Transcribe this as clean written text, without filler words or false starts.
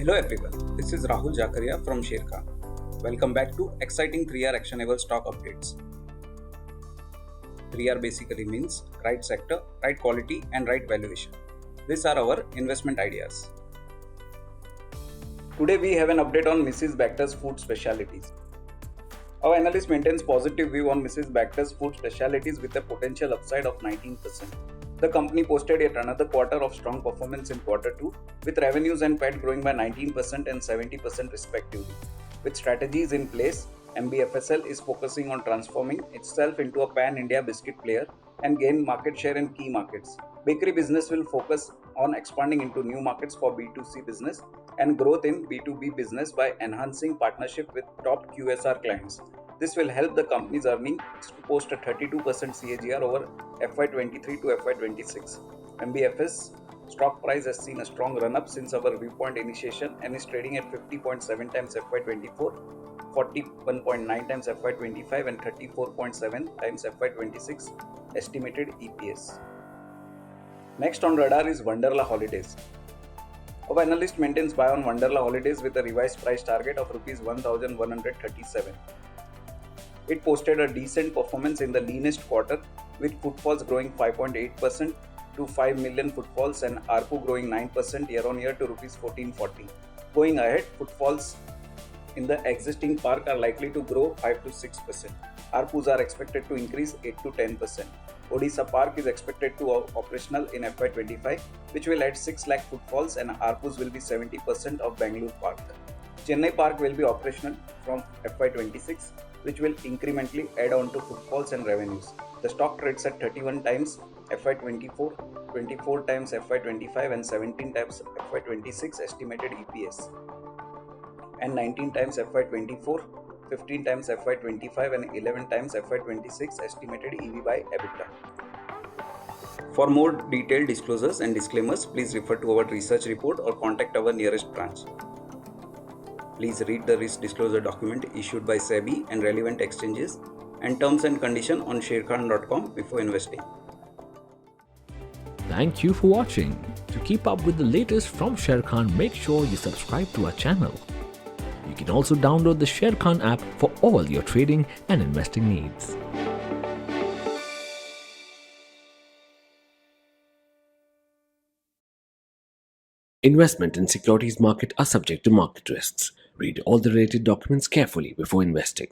Hello everyone, this is Rahul Jakaria from Sharekhan. Welcome back to exciting 3R actionable stock updates. 3R basically means right sector, right quality and right valuation. These are our investment ideas. Today we have an update on Mrs. Bectors Food Specialities. Our analyst maintains positive view on Mrs. Bectors Food Specialities with a potential upside of 19%. The company posted yet another quarter of strong performance in quarter 2, with revenues and PAT growing by 19% and 70% respectively. With strategies in place, Mbfl is focusing on transforming itself into a pan-India biscuit player and gain market share in key markets. Bakery business will focus on expanding into new markets for B2C business and growth in B2B business by enhancing partnership with top QSR clients. This will help the company's earnings to post a 32% CAGR over FY23 to FY26. MBFS stock price has seen a strong run-up since our viewpoint initiation and is trading at 50.7 times FY24, 41.9 times FY25 and 34.7 times FY26 estimated EPS. Next on radar is Wonderla Holidays. Our analyst maintains buy on Wonderla Holidays with a revised price target of Rs 1,137. It posted a decent performance in the leanest quarter, with footfalls growing 5.8% to 5 million footfalls and ARPU growing 9% year-on-year to Rs 1440. Going ahead, footfalls in the existing park are likely to grow 5 to 6%. ARPUs are expected to increase 8 to 10%. Odisha Park is expected to be operational in FY25, which will add 6 lakh footfalls and ARPUs will be 70% of Bangalore Park. Chennai Park will be operational from FY26, which will incrementally add on to footfalls and revenues. The stock trades at 31 times FY24, 24 times FY25 and 17 times FY26 estimated EPS, and 19 times FY24, 15 times FY25 and 11 times FY26 estimated EV by EBITDA. For more detailed disclosures and disclaimers, please refer to our research report or contact our nearest branch. Please read the risk disclosure document issued by SEBI and relevant exchanges and terms and conditions on sharekhan.com before investing. Thank you for watching. To keep up with the latest from Sharekhan, make sure you subscribe to our channel. You can also download the Sharekhan app for all your trading and investing needs. Investment in securities market are subject to market risks. Read all the related documents carefully before investing.